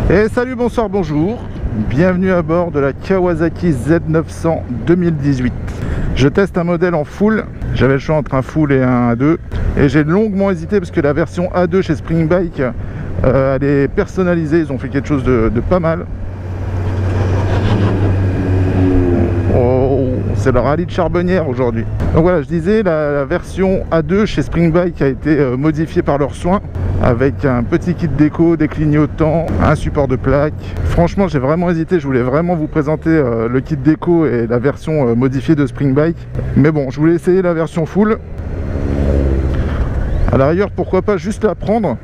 Et salut, bonsoir, bonjour, bienvenue à bord de la Kawasaki Z900 2018. Je teste un modèle en full, j'avais le choix entre un full et un A2 et j'ai longuement hésité parce que la version A2 chez Spring Bike elle est personnalisée, ils ont fait quelque chose de pas mal. C'est le rallye de Charbonnières aujourd'hui. Donc voilà, je disais, la version A2 chez Spring Bike a été modifiée par leurs soins avec un petit kit déco, des clignotants, un support de plaque. Franchement, j'ai vraiment hésité, je voulais vraiment vous présenter le kit déco et la version modifiée de Spring Bike. Mais bon, je voulais essayer la version full. À la rigueur, pourquoi pas juste la prendre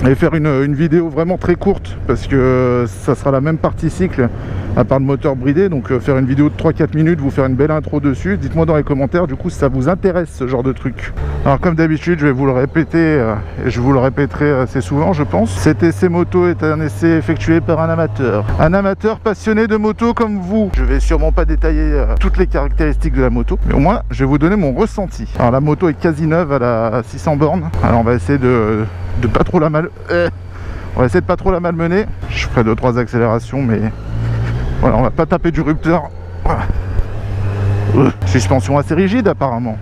et faire une vidéo vraiment très courte parce que ça sera la même partie cycle à part le moteur bridé, donc faire une vidéo de 3-4 minutes, vous faire une belle intro dessus. Dites-moi dans les commentaires du coup si ça vous intéresse ce genre de truc. Alors comme d'habitude, je vais vous le répéter et je vous le répéterai assez souvent je pense. Cet essai moto est un essai effectué par un amateur passionné de moto comme vous. Je vais sûrement pas détailler toutes les caractéristiques de la moto, mais au moins je vais vous donner mon ressenti. Alors la moto est quasi neuve, elle a 600 bornes, alors on va essayer de pas trop la on va essayer de pas trop la malmener. Je ferai 2-3 accélérations, mais voilà, on va pas taper du rupteur. Voilà. Suspension assez rigide apparemment.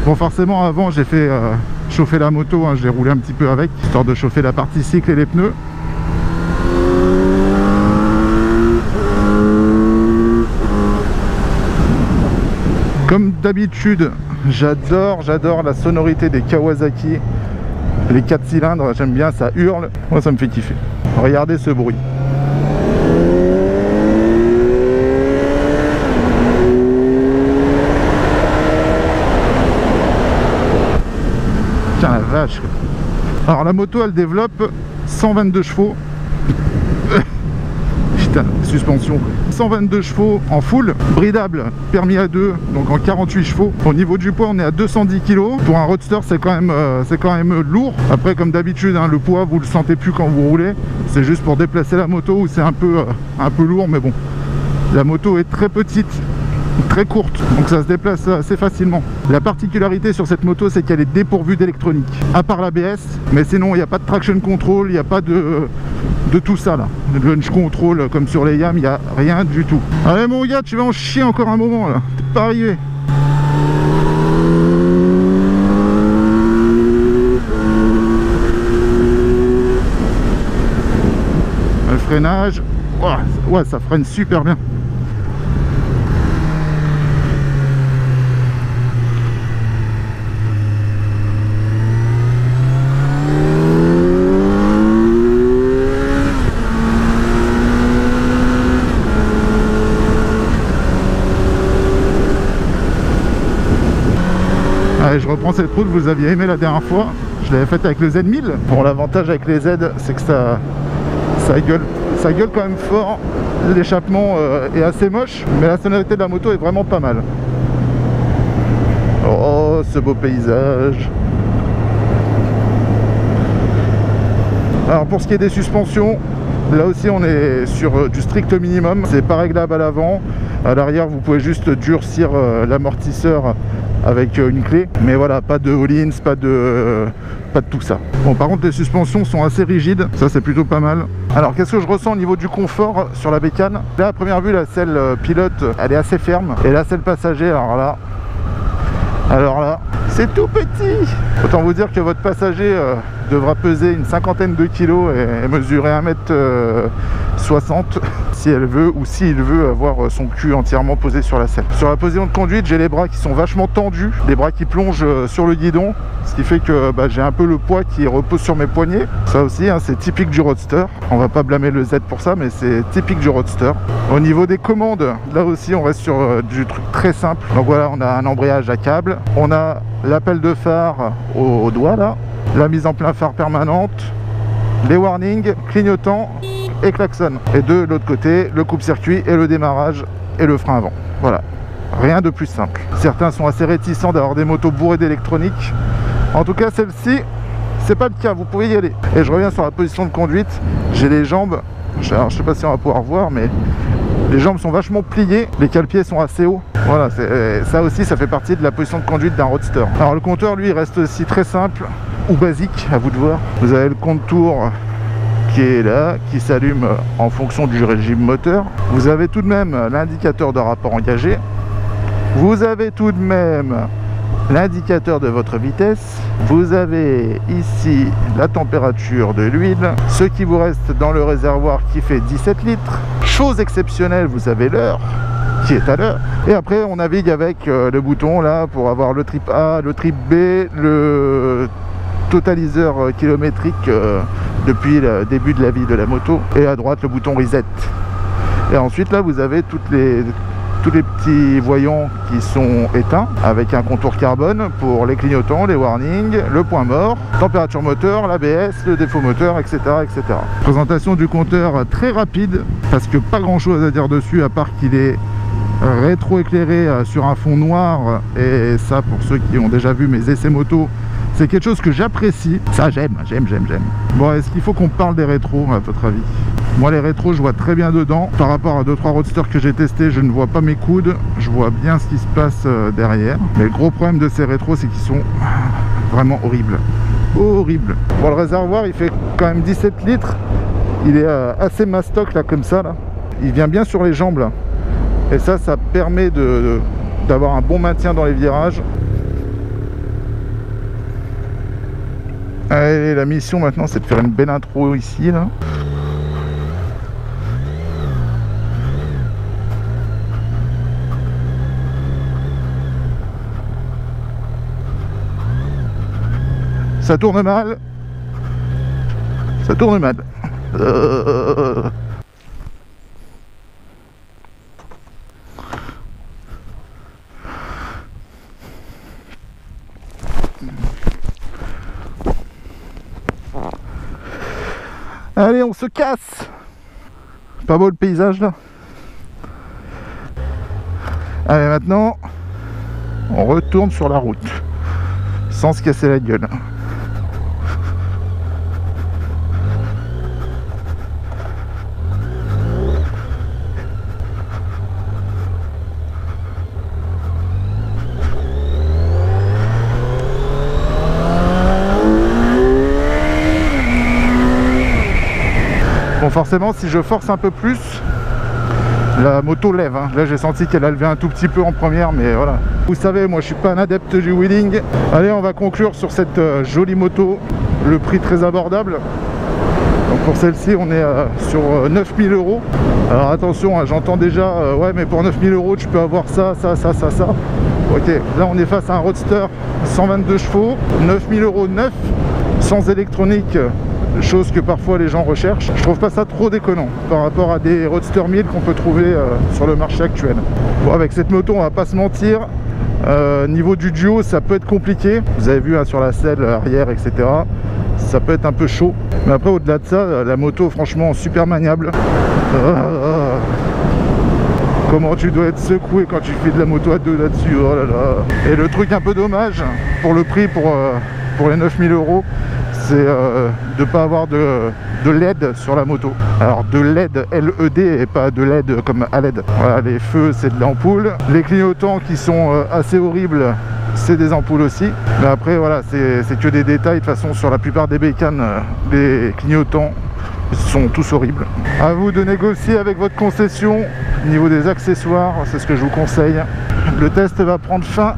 Bon, forcément avant j'ai fait chauffer la moto, hein, je l'ai roulé un petit peu avec, histoire de chauffer la partie cycle et les pneus. Comme d'habitude, j'adore la sonorité des Kawasaki, les 4 cylindres, j'aime bien, ça hurle, moi ça me fait kiffer. Regardez ce bruit. La vache. Alors la moto elle développe 122 chevaux. Putain, suspension. 122 chevaux en full, bridable, permis à 2, donc en 48 chevaux. Au niveau du poids on est à 210 kg. Pour un roadster c'est quand même lourd. Après comme d'habitude hein, le poids vous le sentez plus quand vous roulez. C'est juste pour déplacer la moto où c'est un peu lourd, mais bon. La moto est très petite, très courte, donc ça se déplace assez facilement. La particularité sur cette moto c'est qu'elle est dépourvue d'électronique, à part l'ABS, mais sinon il n'y a pas de traction control, il n'y a pas de tout ça là, de launch control comme sur les Yam, il n'y a rien du tout. Allez mon gars, tu vas en chier encore un moment là, t'es pas arrivé. Le freinage, ouais, ça freine super bien. Allez, je reprends cette route, vous aviez aimé la dernière fois. Je l'avais faite avec le Z1000. Bon, l'avantage avec les Z, c'est que ça gueule quand même fort. L'échappement est assez moche, mais la sonorité de la moto est vraiment pas mal. Oh, ce beau paysage. Alors pour ce qui est des suspensions, là aussi on est sur du strict minimum. C'est pas réglable à l'avant. À l'arrière vous pouvez juste durcir l'amortisseur avec une clé, mais voilà, pas de all-ins, pas de tout ça. Bon, par contre les suspensions sont assez rigides, ça c'est plutôt pas mal. Alors qu'est-ce que je ressens au niveau du confort sur la bécane? Là à première vue, la selle pilote elle est assez ferme, et la selle passager, alors là c'est tout petit. Autant vous dire que votre passager devra peser une cinquantaine de kilos et mesurer 1m60 si elle veut, ou s'il veut avoir son cul entièrement posé sur la selle. Sur la position de conduite, j'ai les bras qui sont vachement tendus, les bras qui plongent sur le guidon, ce qui fait que j'ai un peu le poids qui repose sur mes poignets. Ça aussi hein, c'est typique du roadster. On va pas blâmer le Z pour ça, mais c'est typique du roadster. Au niveau des commandes, là aussi on reste sur du truc très simple. Donc voilà, on a un embrayage à câble, on a l'appel de phare au doigt là, la mise en plein phare permanente, les warnings, clignotants et klaxon. Et de l'autre côté, le coupe-circuit et le démarrage et le frein avant. Voilà, rien de plus simple. Certains sont assez réticents d'avoir des motos bourrées d'électronique. En tout cas, celle-ci, c'est pas le cas, vous pouvez y aller. Et je reviens sur la position de conduite. J'ai les jambes, alors, je sais pas si on va pouvoir voir, mais les jambes sont vachement pliées, les cale-pieds sont assez hauts. Voilà, ça aussi, ça fait partie de la position de conduite d'un roadster. Alors le compteur, lui, il reste aussi très simple ou basique, à vous de voir. Vous avez le compte-tour qui est là, qui s'allume en fonction du régime moteur. Vous avez tout de même l'indicateur de rapport engagé. Vous avez tout de même l'indicateur de votre vitesse. Vous avez ici la température de l'huile, ce qui vous reste dans le réservoir qui fait 17 litres. Chose exceptionnelle, vous avez l'heure qui est à l'heure. Et après on navigue avec le bouton là pour avoir le trip A, le trip B, le totaliseur kilométrique depuis le début de la vie de la moto, et à droite le bouton reset. Et ensuite là vous avez tous les petits voyants qui sont éteints avec un contour carbone pour les clignotants, les warnings, le point mort, température moteur, l'ABS, le défaut moteur, etc., etc. Présentation du compteur très rapide parce que pas grand chose à dire dessus à part qu'il est rétro-éclairé sur un fond noir, et ça pour ceux qui ont déjà vu mes essais moto, c'est quelque chose que j'apprécie. Ça j'aime. Bon, est-ce qu'il faut qu'on parle des rétros à votre avis? Moi les rétros je vois très bien dedans. Par rapport à 2-3 roadsters que j'ai testés, je ne vois pas mes coudes, je vois bien ce qui se passe derrière. Mais le gros problème de ces rétros, c'est qu'ils sont vraiment horribles. Horribles. Bon, le réservoir il fait quand même 17 litres. Il est assez mastoc là comme ça là. Il vient bien sur les jambes là. Et ça permet d'avoir un bon maintien dans les virages. Allez, la mission maintenant c'est de faire une belle intro ici là. Ça tourne mal. Ça tourne mal. Allez, on se casse. Pas beau le paysage là. Allez, maintenant on retourne sur la route sans se casser la gueule. Bon, forcément si je force un peu plus, la moto lève hein. Là j'ai senti qu'elle a levé un tout petit peu en première, mais voilà. Vous savez, moi je suis pas un adepte du wheeling. Allez, on va conclure sur cette jolie moto. Le prix très abordable. Donc pour celle-ci on est sur 9000 €. Alors attention hein, j'entends déjà ouais mais pour 9000 € tu peux avoir ça. Ok, là on est face à un roadster 122 chevaux, 9000 € neuf, sans électronique, chose que parfois les gens recherchent. Je trouve pas ça trop déconnant par rapport à des Roadster 1000 qu'on peut trouver sur le marché actuel. Bon, avec cette moto on va pas se mentir, Niveau du duo, ça peut être compliqué. Vous avez vu hein, sur la selle arrière, etc. Ça peut être un peu chaud. Mais après, au-delà de ça, la moto, franchement, super maniable. Comment tu dois être secoué quand tu fais de la moto à deux là-dessus. Oh là là. Et le truc un peu dommage, pour le prix, pour les 9000 €, c'est de ne pas avoir de LED sur la moto. Alors de LED LED et pas de LED comme à LED. Voilà, les feux c'est de l'ampoule. Les clignotants qui sont assez horribles, c'est des ampoules aussi. Mais après voilà, c'est que des détails. De toute façon sur la plupart des bécanes, les clignotants sont tous horribles. À vous de négocier avec votre concession. Au niveau des accessoires, c'est ce que je vous conseille. Le test va prendre fin.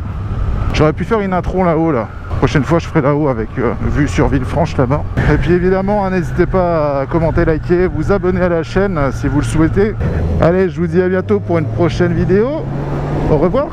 J'aurais pu faire une intro là-haut là. Prochaine fois je ferai là-haut avec vue sur Villefranche là-bas. Et puis évidemment n'hésitez pas à commenter, liker, vous abonner à la chaîne si vous le souhaitez. Allez, je vous dis à bientôt pour une prochaine vidéo. Au revoir.